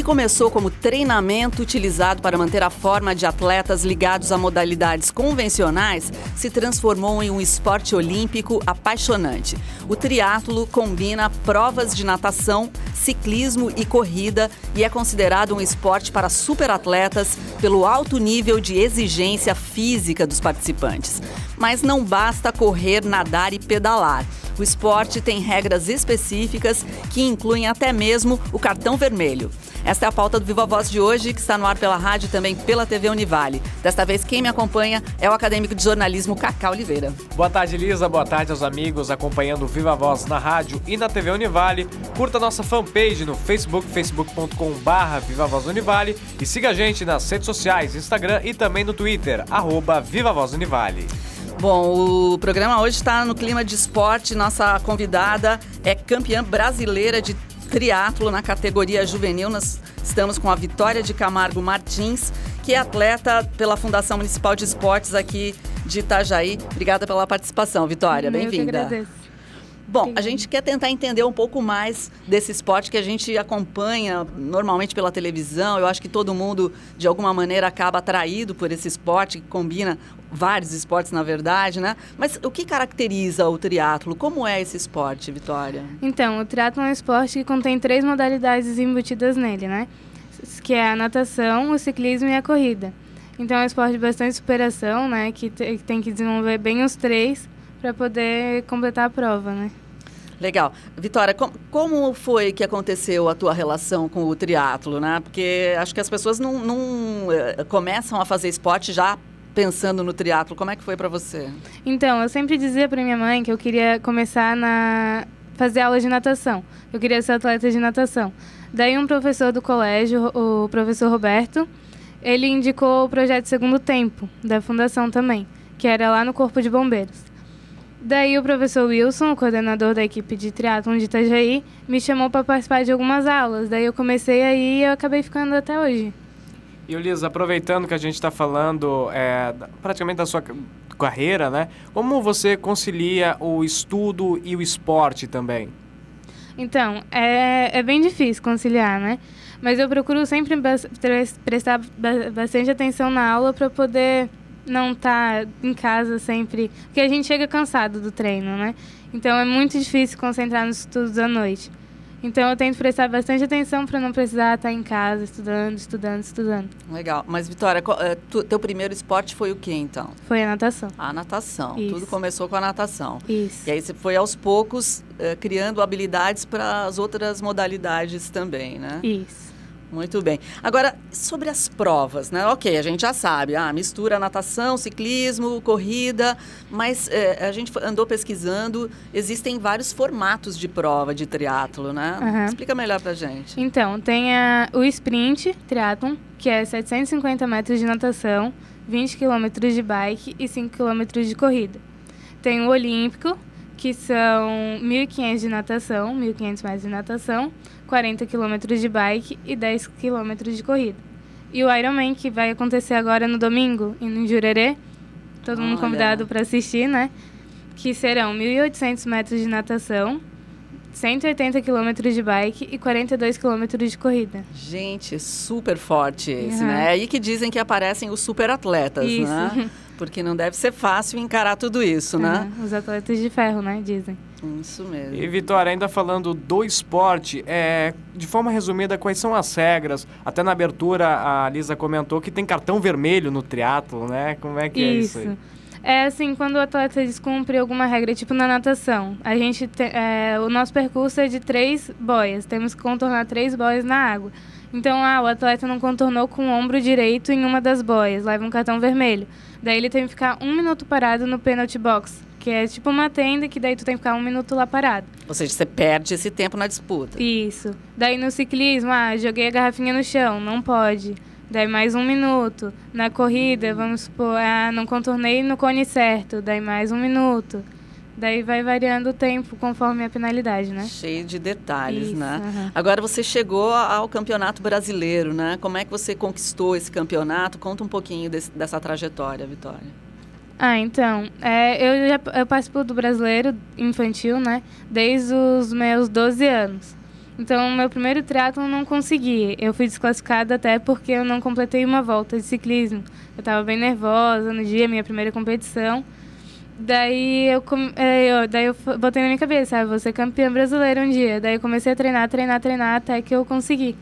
começou como treinamento utilizado para manter a forma de atletas ligados a modalidades convencionais, se transformou em um esporte olímpico apaixonante. O triatlo combina provas de natação, ciclismo e corrida e é considerado um esporte para superatletas pelo alto nível de exigência física dos participantes. Mas não basta correr, nadar e pedalar. O esporte tem regras específicas que incluem até mesmo o cartão vermelho. Esta é a pauta do Viva Voz de hoje, que está no ar pela rádio e também pela TV Univale. Desta vez, quem me acompanha é o acadêmico de jornalismo Cacá Oliveira. Boa tarde, Lisa. Boa tarde aos amigos acompanhando o Viva Voz na rádio e na TV Univale. Curta nossa fanpage no Facebook, facebook.com/Viva Voz Univale, e siga a gente nas redes sociais, Instagram e também no Twitter, @Viva Voz Univale. Bom, o programa hoje está no clima de esporte. Nossa convidada é campeã brasileira de triatlo na categoria juvenil. Nós estamos com a Vitória de Camargo Martins, que é atleta pela Fundação Municipal de Esportes aqui de Itajaí. Obrigada pela participação, Vitória. Bem-vinda. Eu que agradeço. Bom, a gente quer tentar entender um pouco mais desse esporte que a gente acompanha normalmente pela televisão. Eu acho que todo mundo, de alguma maneira, acaba atraído por esse esporte, que combina vários esportes, na verdade, né? Mas o que caracteriza o triatlo? Como é esse esporte, Vitória? Então, o triatlo é um esporte que contém 3 modalidades embutidas nele, né? Que é a natação, o ciclismo e a corrida. Então, é um esporte de bastante superação, né? Que tem que desenvolver bem os 3 para poder completar a prova, né? Legal. Vitória, como foi que aconteceu a tua relação com o triatlo, né? Porque acho que as pessoas não começam a fazer esporte já pensando no triatlo. Como é que foi para você? Então, eu sempre dizia para minha mãe que eu queria começar fazer aula de natação. Eu queria ser atleta de natação. Daí um professor do colégio, o professor Roberto, ele indicou o projeto Segundo Tempo, da Fundação também, que era lá no Corpo de Bombeiros. Daí o professor Wilson, o coordenador da equipe de triatlon de Itajaí, me chamou para participar de algumas aulas. Daí eu comecei aí e eu acabei ficando até hoje. E, Lisa, aproveitando que a gente está falando praticamente da sua carreira, né? Como você concilia o estudo e o esporte também? Então, é bem difícil conciliar, né? Mas eu procuro sempre prestar bastante atenção na aula para poder não estar em casa sempre, porque a gente chega cansado do treino, né? Então é muito difícil concentrar nos estudos à noite. Então eu tento prestar bastante atenção para não precisar estar em casa estudando. Legal. Mas, Vitória, teu primeiro esporte foi o quê, então? Foi a natação. A natação. Isso. Tudo começou com a natação. Isso. E aí você foi aos poucos criando habilidades para as outras modalidades também, né? Isso. Muito bem. Agora, sobre as provas, né? Ok, a gente já sabe, mistura natação, ciclismo, corrida, mas a gente andou pesquisando, existem vários formatos de prova de triatlo, né? Uhum. Explica melhor pra gente. Então, tem o sprint triathlon, que é 750 metros de natação, 20 quilômetros de bike e 5 quilômetros de corrida. Tem o olímpico, que são 1.500 de natação, 1.500 metros de natação, 40 quilômetros de bike e 10 quilômetros de corrida. E o Ironman, que vai acontecer agora no domingo, em Jurerê, todo mundo convidado para assistir, né? Que serão 1.800 metros de natação, 180 quilômetros de bike e 42 quilômetros de corrida. Gente, super forte esse, né? É aí que dizem que aparecem os superatletas, né? Porque não deve ser fácil encarar tudo isso, né? Os atletas de ferro, né? Dizem. Isso mesmo. E, Vitória, ainda falando do esporte, de forma resumida, quais são as regras? Até na abertura a Lisa comentou que tem cartão vermelho no triatlo, né? Como é que é isso aí? É assim, quando o atleta descumpre alguma regra, tipo na natação, a gente o nosso percurso é de 3 boias, temos que contornar 3 boias na água. Então, o atleta não contornou com o ombro direito em uma das boias, leva um cartão vermelho. Daí ele tem que ficar 1 minuto parado no penalty box, que é tipo uma tenda que daí tu tem que ficar 1 minuto lá parado. Ou seja, você perde esse tempo na disputa. Isso. Daí no ciclismo, joguei a garrafinha no chão, não pode. Daí mais 1 minuto. Na corrida, vamos supor, não contornei no cone certo, daí mais 1 minuto. Daí vai variando o tempo conforme a penalidade, né? Cheio de detalhes, Isso, né? uhum. Agora você chegou ao Campeonato Brasileiro, né? Como é que você conquistou esse campeonato? Conta um pouquinho dessa trajetória, Vitória. Então, eu participo do Brasileiro Infantil, né? Desde os meus 12 anos. Então, meu primeiro triatlon não consegui. Eu fui desclassificada até porque eu não completei uma volta de ciclismo. Eu estava bem nervosa no dia, minha primeira competição. Daí eu botei na minha cabeça, vou ser campeã brasileira um dia. Daí eu comecei a treinar até que eu consegui.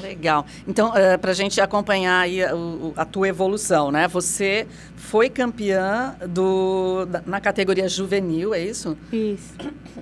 Legal. Então, para a gente acompanhar aí a tua evolução, né? Você foi campeã na categoria juvenil, é isso? Isso.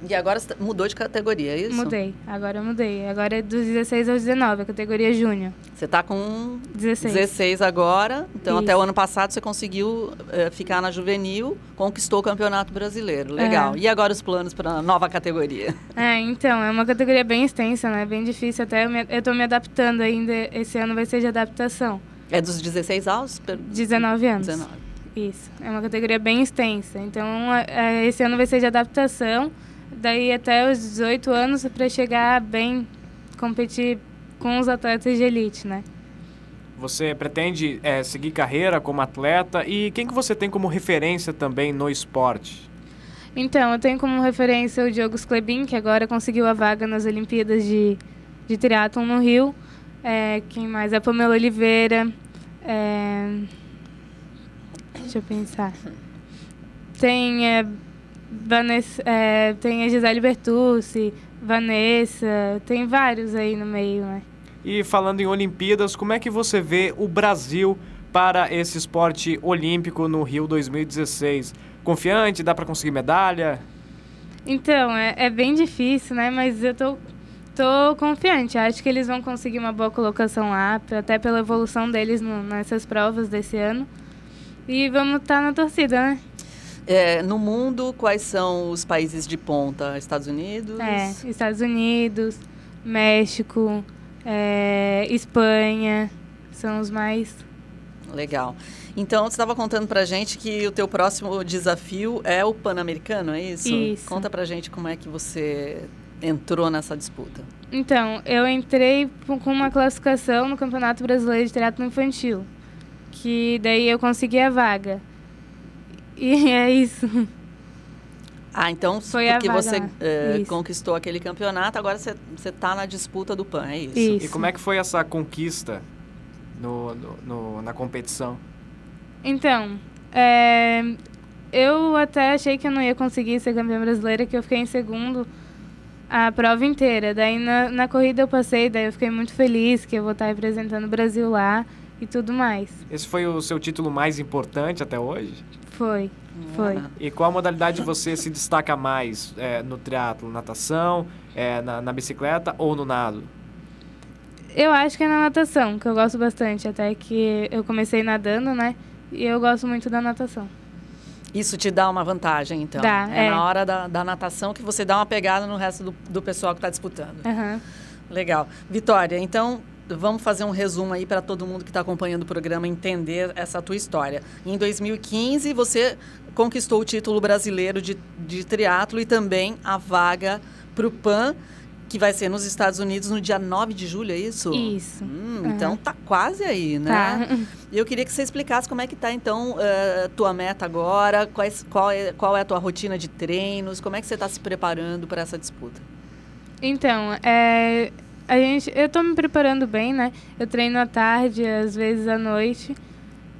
E agora você mudou de categoria, é isso? Agora eu mudei. Agora é dos 16 aos 19, a categoria júnior. Você está com 16. 16 agora, então Isso. até o ano passado você conseguiu ficar na juvenil, conquistou o Campeonato Brasileiro. Legal. E agora os planos para a nova categoria? Então, é uma categoria bem extensa, né? Bem difícil, até eu estou me adaptando ainda, esse ano vai ser de adaptação. É dos 16 aos? 19 anos. 19. Isso, é uma categoria bem extensa. Então, esse ano vai ser de adaptação, daí até os 18 anos para chegar bem, competir com os atletas de elite, né? Você pretende seguir carreira como atleta e quem que você tem como referência também no esporte? Então, eu tenho como referência o Diogo Sclebin, que agora conseguiu a vaga nas Olimpíadas de triatlon no Rio. Quem mais? A Pamela Oliveira. Deixa eu pensar. Tem Vanessa, tem a Gisele Bertucci, Vanessa, tem vários aí no meio, né? E falando em Olimpíadas, como é que você vê o Brasil para esse esporte olímpico no Rio 2016? Confiante? Dá para conseguir medalha? Então, é bem difícil, né? Mas eu tô confiante. Acho que eles vão conseguir uma boa colocação lá, até pela evolução deles nessas provas desse ano. E vamos estar na torcida, né? No mundo, quais são os países de ponta? Estados Unidos? Estados Unidos, México, Espanha, são os mais... Legal. Então, você estava contando pra gente que o teu próximo desafio é o Pan-Americano, é isso? Isso. Conta pra gente como é que você entrou nessa disputa. Então, eu entrei com uma classificação no Campeonato Brasileiro de Triatlon Infantil, que daí eu consegui a vaga. E é isso. Então, foi porque você Isso. conquistou aquele campeonato, agora você está na disputa do PAN, é isso? Isso. E como é que foi essa conquista na competição? Então, eu até achei que eu não ia conseguir ser campeã brasileira, que eu fiquei em segundo a prova inteira. Daí na corrida eu passei, daí eu fiquei muito feliz que eu vou estar representando o Brasil lá e tudo mais. Esse foi o seu título mais importante até hoje? Foi. E qual modalidade você se destaca mais no triatlo? Natação, na bicicleta ou no nado? Eu acho que é na natação, que eu gosto bastante, até que eu comecei nadando, né? E eu gosto muito da natação. Isso te dá uma vantagem, então? Dá, na hora da natação que você dá uma pegada no resto do pessoal que está disputando. Uhum. Legal. Vitória, então vamos fazer um resumo aí para todo mundo que está acompanhando o programa entender essa tua história. Em 2015, você conquistou o título brasileiro de triatlo e também a vaga para o PAN, que vai ser nos Estados Unidos no dia 9 de julho, é isso? Isso. Então tá quase aí, né? Tá. E eu queria que você explicasse como é que tá, então, tua meta agora, qual é a tua rotina de treinos, como é que você está se preparando para essa disputa? Então, eu tô me preparando bem, né? Eu treino à tarde, às vezes à noite.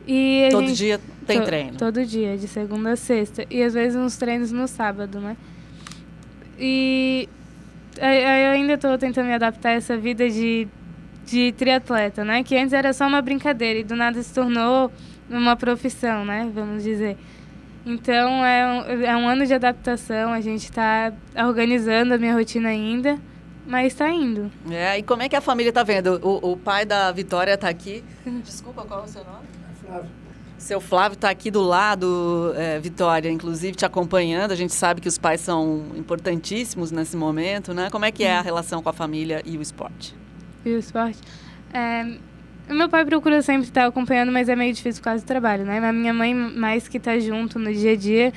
E todo dia tem treino? Todo dia, de segunda a sexta. E às vezes uns treinos no sábado, né? E eu ainda tô tentando me adaptar a essa vida de triatleta, né? Que antes era só uma brincadeira e do nada se tornou uma profissão, né? Vamos dizer. Então, é um ano de adaptação, a gente está organizando a minha rotina ainda, mas está indo. E como é que a família está vendo? O pai da Vitória está aqui. Desculpa, qual é o seu nome? Flávio. Seu Flávio está aqui do lado, Vitória, inclusive te acompanhando. A gente sabe que os pais são importantíssimos nesse momento, né? Como é que é a relação com a família e o esporte? E o esporte? O meu pai procura sempre estar acompanhando, mas é meio difícil por causa do trabalho, né? A minha mãe mais que está junto no dia a dia,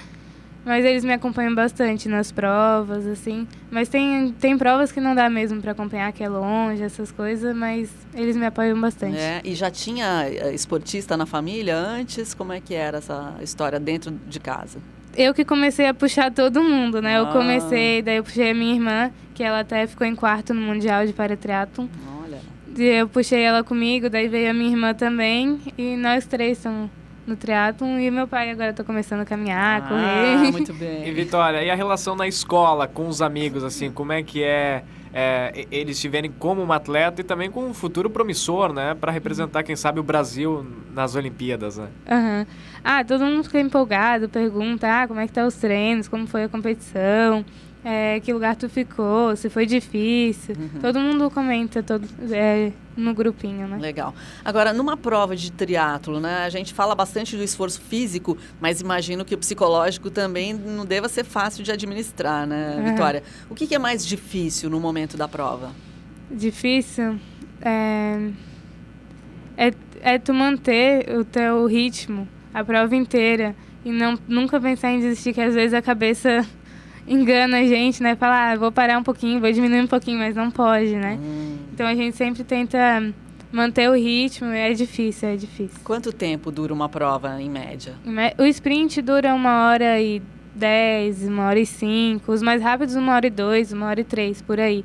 mas eles me acompanham bastante nas provas, assim. Mas tem provas que não dá mesmo para acompanhar, que é longe, essas coisas, mas eles me apoiam bastante. E já tinha esportista na família antes? Como é que era essa história dentro de casa? eu que comecei a puxar todo mundo, né? Eu comecei, daí eu puxei a minha irmã, que ela até ficou em quarto no Mundial de Paratriatlon. Olha. Eu puxei ela comigo, daí veio a minha irmã também, e nós 3 estamos no triatlon, e meu pai agora tá começando a caminhar, correr. Muito bem. E Vitória, e a relação na escola com os amigos, assim, como é que eles te verem como uma atleta e também com um futuro promissor, né? Para representar, quem sabe, o Brasil nas Olimpíadas, né? Uhum. Todo mundo fica empolgado, pergunta, como é que tá os treinos, como foi a competição, que lugar tu ficou, se foi difícil. Todo mundo comenta no grupinho, né? Legal. Agora, numa prova de triatlo, né, a gente fala bastante do esforço físico, mas imagino que o psicológico também não deva ser fácil de administrar, né, Vitória? O que é mais difícil no momento da prova? Difícil é tu manter o teu ritmo a prova inteira e nunca pensar em desistir, que às vezes a cabeça engana a gente, né? Falar, vou parar um pouquinho, vou diminuir um pouquinho, mas não pode, né? Então a gente sempre tenta manter o ritmo, é difícil. Quanto tempo dura uma prova, em média? O sprint dura 1h10, 1h05, os mais rápidos 1h02, 1h03, por aí.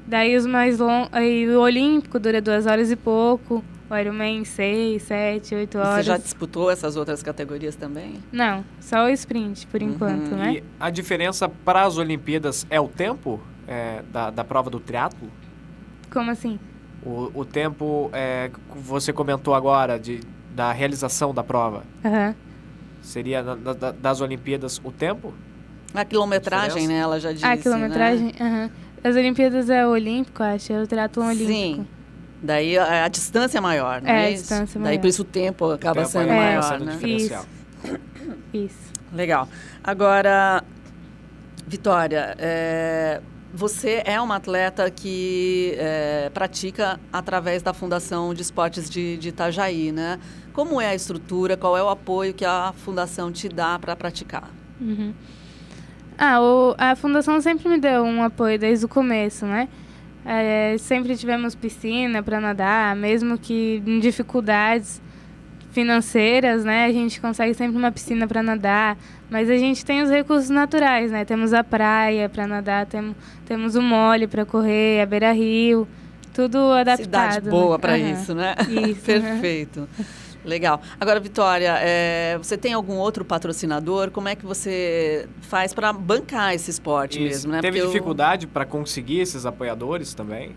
Daí os mais longos, o olímpico dura 2 horas e pouco, o Ironman 6, 7, 8 horas. Você já disputou essas outras categorias também? Não, só o sprint, por enquanto, né? E a diferença para as Olimpíadas é o tempo da prova do triatlo? Como assim? O tempo que você comentou agora da realização da prova. Seria das Olimpíadas o tempo? A quilometragem, né? Ela já disse, a quilometragem, né? As Olimpíadas é o olímpico, acho, é o triatlon olímpico. Sim. Daí a distância é maior, né? A distância é maior. Daí por isso o tempo acaba sendo maior, né? Isso. Legal. Agora, Vitória, você é uma atleta que pratica através da Fundação de Esportes de Itajaí, né? Como é a estrutura, qual é o apoio que a Fundação te dá para praticar? A Fundação sempre me deu um apoio desde o começo, né? Sempre tivemos piscina para nadar, mesmo que em dificuldades financeiras, né? A gente consegue sempre uma piscina para nadar, mas a gente tem os recursos naturais, né? Temos a praia para nadar, temos o mole para correr, a beira-rio, tudo adaptado. Cidade boa, né? Para isso, né? Isso. Perfeito. Legal. Agora, Vitória, você tem algum outro patrocinador? Como é que você faz para bancar esse esporte mesmo, né? Teve dificuldade para conseguir esses apoiadores também?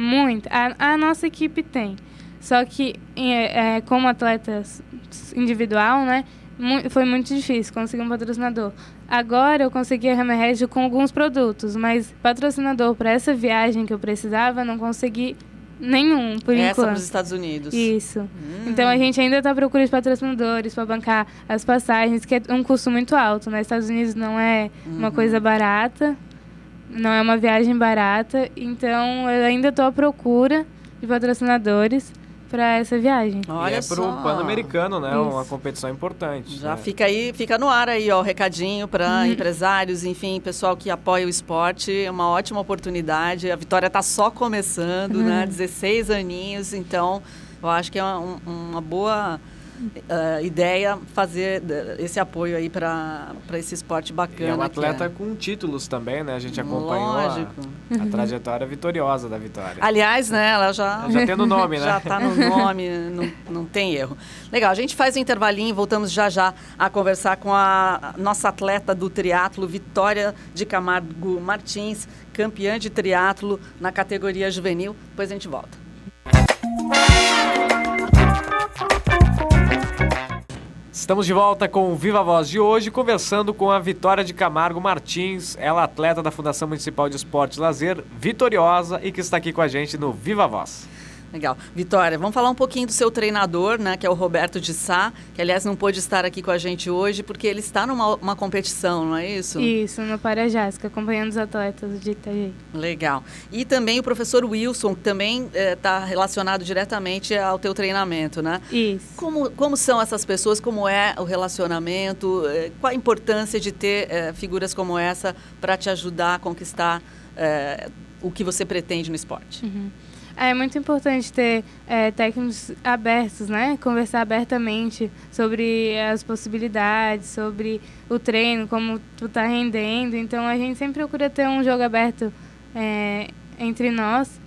Muito. A nossa equipe tem. Só que, como atleta individual, né, foi muito difícil conseguir um patrocinador. Agora eu consegui a Hammerhead com alguns produtos, mas patrocinador para essa viagem que eu precisava, não consegui nenhum, por enquanto. Essa para os Estados Unidos. Isso. Então a gente ainda está à procura de patrocinadores para bancar as passagens, que é um custo muito alto, né? Estados Unidos não é uma coisa barata, não é uma viagem barata, então eu ainda estou à procura de patrocinadores para essa viagem. Olha só. Para o Pan-Americano, né? Isso. Uma competição importante. Já fica no ar aí, ó, o recadinho para empresários, enfim, pessoal que apoia o esporte. É uma ótima oportunidade. A Vitória está só começando, né? 16 aninhos, então eu acho que é uma boa ideia fazer esse apoio aí para esse esporte bacana. E é uma atleta com títulos também, né? A gente acompanhou a trajetória vitoriosa da Vitória. Aliás, né? Ela já tem no nome, né? Já está no nome, não tem erro. Legal, a gente faz um intervalinho, voltamos já a conversar com a nossa atleta do triatlo, Vitória de Camargo Martins, campeã de triatlo na categoria juvenil. Depois a gente volta. Estamos de volta com o Viva Voz de hoje, conversando com a Vitória de Camargo Martins, ela atleta da Fundação Municipal de Esporte e Lazer, vitoriosa e que está aqui com a gente no Viva Voz. Legal. Vitória, vamos falar um pouquinho do seu treinador, né, que é o Roberto de Sá, que aliás não pôde estar aqui com a gente hoje porque ele está numa competição, não é isso? Isso, no Parajasca, acompanhando os atletas de Itajaí. Legal. E também o professor Wilson, que também está relacionado diretamente ao teu treinamento, né? Isso. Como são essas pessoas, como é o relacionamento, qual a importância de ter figuras como essa para te ajudar a conquistar o que você pretende no esporte? É muito importante ter técnicos abertos, né? Conversar abertamente sobre as possibilidades, sobre o treino, como tu tá rendendo. Então, a gente sempre procura ter um jogo aberto entre nós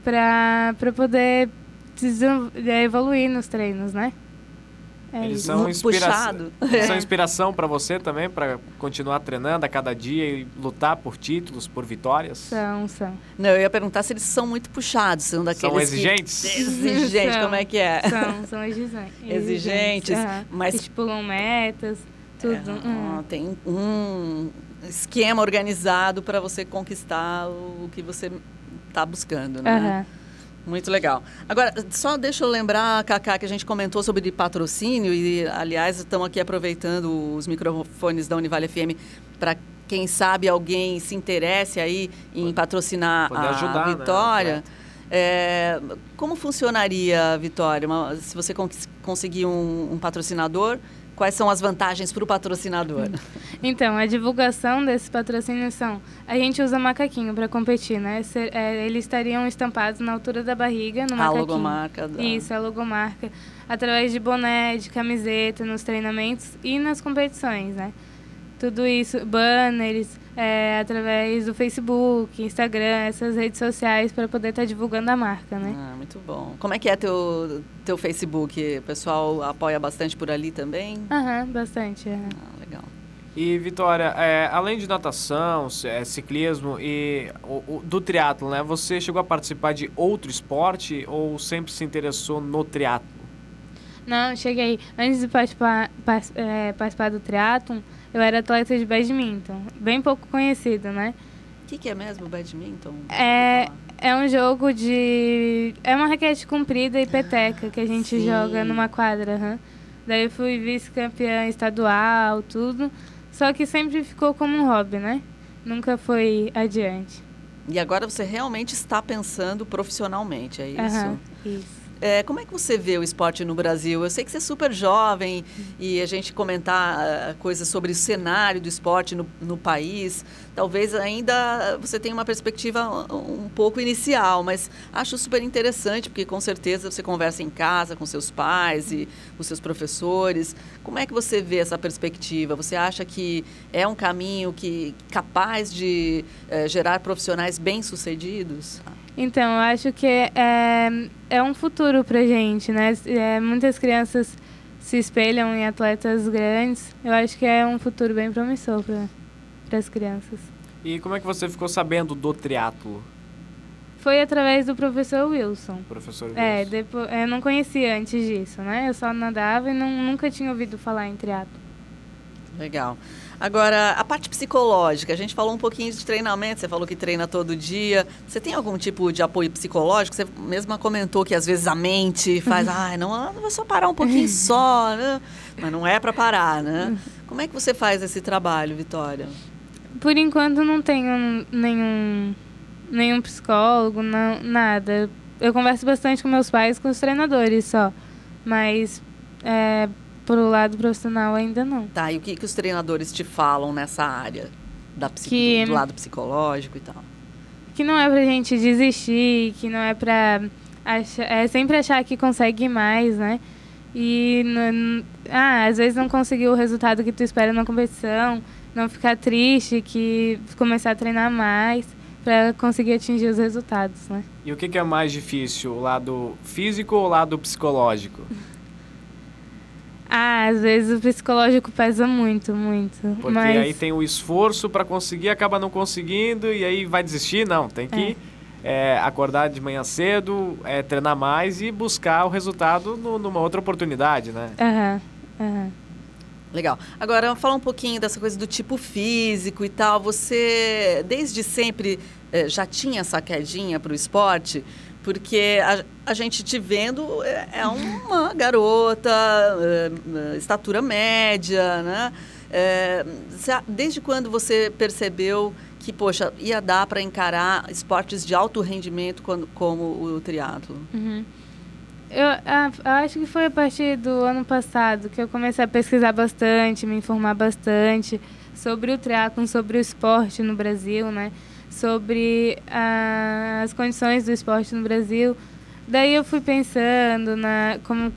para poder evoluir nos treinos, né? Eles são inspiração para você também, para continuar treinando a cada dia e lutar por títulos, por vitórias? São. Não, eu ia perguntar se eles são muito puxados, são daqueles São exigentes? Exigentes, como é que é? São exigentes. Exigentes, mas... estipulam metas, tudo. Tem um esquema organizado para você conquistar o que você está buscando, né? Muito legal. Agora, só deixa eu lembrar, Cacá, que a gente comentou sobre patrocínio e, aliás, estamos aqui aproveitando os microfones da Univale FM para, quem sabe, alguém se interesse aí em patrocinar a Vitória. Né? Como funcionaria, Vitória? Se você conseguir um patrocinador, quais são as vantagens para o patrocinador? Então, a divulgação desses patrocínios a gente usa macaquinho para competir, né? Eles estariam estampados na altura da barriga, no macaquinho. A logomarca. Isso, a logomarca. Através de boné, de camiseta, nos treinamentos e nas competições, né? Tudo isso, banners, através do Facebook, Instagram, essas redes sociais para poder estar divulgando a marca, né? Muito bom. Como é que é teu Facebook? O pessoal apoia bastante por ali também? Bastante. Legal. E, Vitória, além de natação, ciclismo e do triatlo, né? Você chegou a participar de outro esporte ou sempre se interessou no triatlo? Não, cheguei. Antes de participar do triatlo, eu era atleta de badminton, bem pouco conhecido, né? O que é mesmo o badminton? É um jogo de... É uma raquete comprida e peteca que a gente joga numa quadra. Daí eu fui vice-campeã estadual, tudo. Só que sempre ficou como um hobby, né? Nunca foi adiante. E agora você realmente está pensando profissionalmente, é isso? Isso. Como é que você vê o esporte no Brasil? Eu sei que você é super jovem e a gente comentar coisas sobre o cenário do esporte no país, talvez ainda você tenha uma perspectiva um pouco inicial, mas acho super interessante, porque com certeza você conversa em casa com seus pais e com seus professores. Como é que você vê essa perspectiva? Você acha que é um caminho capaz de gerar profissionais bem-sucedidos? Então, eu acho que é um futuro pra gente, né? Muitas crianças se espelham em atletas grandes. Eu acho que é um futuro bem promissor para as crianças. E como é que você ficou sabendo do triatlo? Foi através do professor Wilson. Professor Wilson. Eu não conhecia antes disso, né? Eu só nadava e nunca tinha ouvido falar em triatlo. Legal. Agora, a parte psicológica, a gente falou um pouquinho de treinamento, você falou que treina todo dia. Você tem algum tipo de apoio psicológico? Você mesma comentou que às vezes a mente faz, não vou só parar um pouquinho só, né? Mas não é para parar, né? Como é que você faz esse trabalho, Vitória? Por enquanto não tenho nenhum psicólogo, nada. Eu converso bastante com meus pais, com os treinadores só, mas pro lado profissional ainda não. Tá, e o que os treinadores te falam nessa área do lado psicológico e tal? Que não é pra gente desistir, que não é pra sempre achar que consegue mais, né? E às vezes não conseguir o resultado que tu espera na competição, não ficar triste, que começar a treinar mais para conseguir atingir os resultados, né? E o que é mais difícil, o lado físico ou o lado psicológico? Às vezes o psicológico pesa muito, muito. Porque aí tem o esforço para conseguir, acaba não conseguindo e aí vai desistir? Não, tem que acordar de manhã cedo, treinar mais e buscar o resultado numa outra oportunidade, né? Legal. Agora, falar um pouquinho dessa coisa do tipo físico e tal. Você, desde sempre, já tinha essa quedinha para o esporte? Porque a gente te vendo é uma garota, estatura média, né? Desde quando você percebeu que, poxa, ia dar para encarar esportes de alto rendimento como o triatlo? Eu acho que foi a partir do ano passado que eu comecei a pesquisar bastante, me informar bastante sobre o triatlon, sobre o esporte no Brasil, né? Sobre as condições do esporte no Brasil. Daí eu fui pensando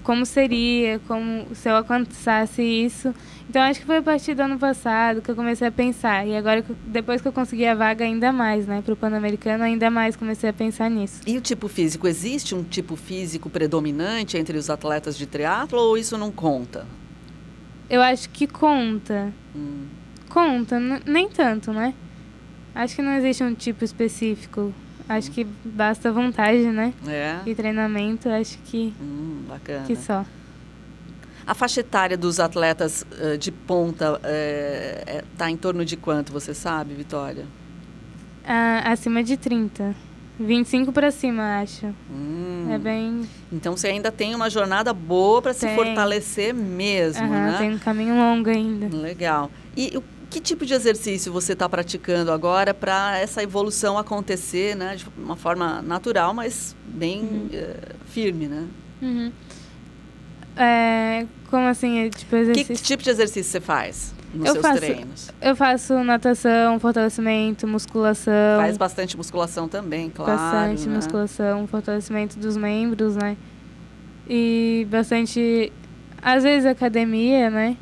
como seria, como se eu alcançasse isso. Então acho que foi a partir do ano passado que eu comecei a pensar. E agora, depois que eu consegui a vaga, ainda mais, né? Para o Pan-Americano, ainda mais comecei a pensar nisso. E o tipo físico? Existe um tipo físico predominante entre os atletas de triatlo ou isso não conta? Eu acho que conta. Conta, nem tanto, né? Acho que não existe um tipo específico. Acho que basta vontade, né? E treinamento, acho que, bacana. Que só. A faixa etária dos atletas de ponta está em torno de quanto, você sabe, Vitória? Acima de 30. 25 para cima, acho. É bem... Então, você ainda tem uma jornada boa para se fortalecer mesmo, né? Tem um caminho longo ainda. Legal. E que tipo de exercício você está praticando agora para essa evolução acontecer, né? De uma forma natural, mas bem firme, né? Como assim, tipo exercício? Que tipo de exercício você faz nos seus treinos? Eu faço natação, fortalecimento, musculação. Faz bastante musculação também, claro. Bastante musculação, fortalecimento dos membros, né? E bastante, às vezes, academia, né?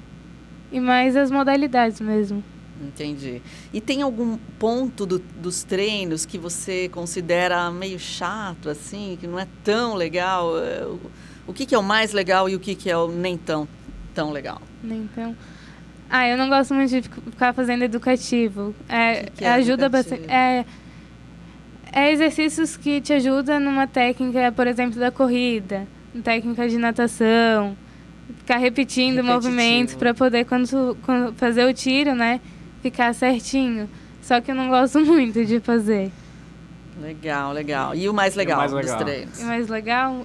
E mais as modalidades mesmo. Entendi. E tem algum ponto dos treinos que você considera meio chato, assim, que não é tão legal? O que é o mais legal e o que é o nem tão legal? Nem tão... eu não gosto muito de ficar fazendo educativo. Que é ajuda educativo? bastante. Exercícios que te ajudam numa técnica, por exemplo, da corrida, técnica de natação, ficar repetindo movimentos para poder, quando fazer o tiro, né, ficar certinho. Só que eu não gosto muito de fazer. Legal, legal. E o mais legal dos treinos? O mais legal?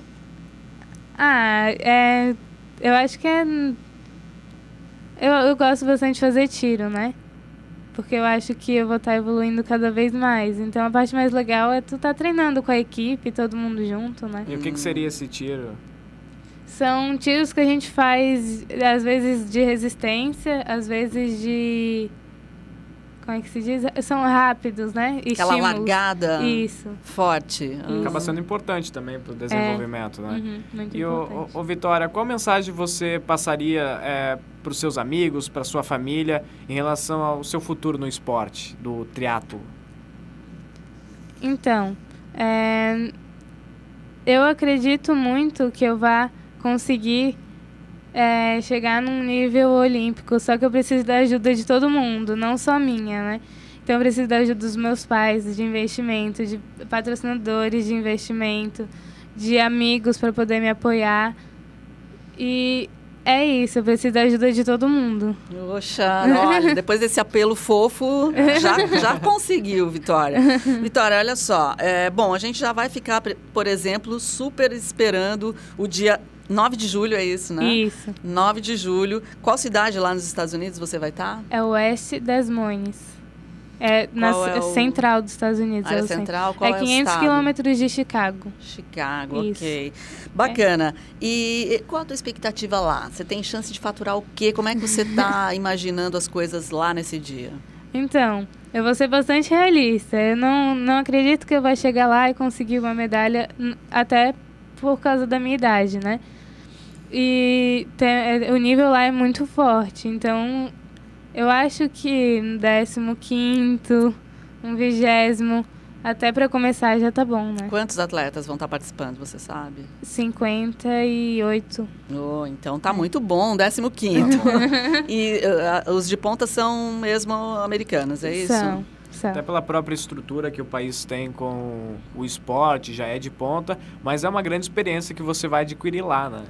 Eu acho que eu gosto bastante de fazer tiro, né? Porque eu acho que eu vou estar evoluindo cada vez mais. Então, a parte mais legal é tu estar treinando com a equipe, todo mundo junto, né? E o que seria esse tiro? São tiros que a gente faz, às vezes, de resistência, às vezes de... Como é que se diz? São rápidos, né? Aquela largada forte. Acaba sendo importante também para o desenvolvimento, né? Muito e importante. Vitória, qual mensagem você passaria para os seus amigos, para a sua família, em relação ao seu futuro no esporte, do triatlo? Então, eu acredito muito que eu vá conseguir chegar num nível olímpico, só que eu preciso da ajuda de todo mundo, não só minha, né? Então eu preciso da ajuda dos meus pais, de investimento, de patrocinadores de investimento, de amigos para poder me apoiar. E é isso, eu preciso da ajuda de todo mundo. Poxa, olha, depois desse apelo fofo, já conseguiu, Vitória. Vitória, olha só, bom, a gente já vai ficar, por exemplo, super esperando o dia 9 de julho, é isso, né? Isso. 9 de julho. Qual cidade lá nos Estados Unidos você vai estar? É o West Des Moines. Central dos Estados Unidos. Área central? Qual é 500 quilômetros de Chicago. Chicago, isso. Ok. Bacana. E qual a tua expectativa lá? Você tem chance de faturar o quê? Como é que você está imaginando as coisas lá nesse dia? Então, eu vou ser bastante realista. Eu não acredito que eu vou chegar lá e conseguir uma medalha, até por causa da minha idade, né? E o nível lá é muito forte, então eu acho que um 15º, um 20º, até para começar já tá bom, né? Quantos atletas vão estar participando, você sabe? 58. Então tá muito bom, 15º. E os de ponta são mesmo americanos, é isso? São. Até pela própria estrutura que o país tem com o esporte, já é de ponta, mas é uma grande experiência que você vai adquirir lá, né?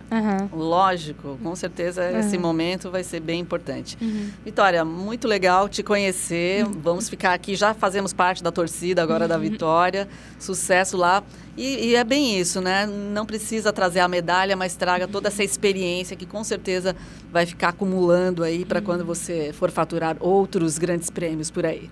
Lógico, com certeza esse momento vai ser bem importante. Vitória, muito legal te conhecer, vamos ficar aqui, já fazemos parte da torcida agora da Vitória, sucesso lá. E é bem isso, né? Não precisa trazer a medalha, mas traga toda essa experiência que com certeza vai ficar acumulando aí para quando você for faturar outros grandes prêmios por aí.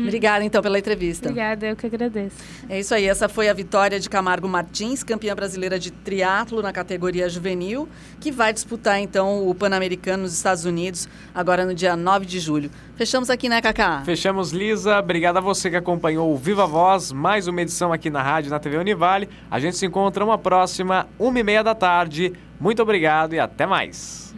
Obrigada, então, pela entrevista. Obrigada, eu que agradeço. É isso aí, essa foi a Vitória de Camargo Martins, campeã brasileira de triatlo na categoria juvenil, que vai disputar, então, o Pan-Americano nos Estados Unidos, agora no dia 9 de julho. Fechamos aqui, né, Cacá? Fechamos, Lisa. Obrigado a você que acompanhou o Viva Voz, mais uma edição aqui na rádio, na TV Univale. A gente se encontra uma próxima, 1h30 da tarde. Muito obrigado e até mais.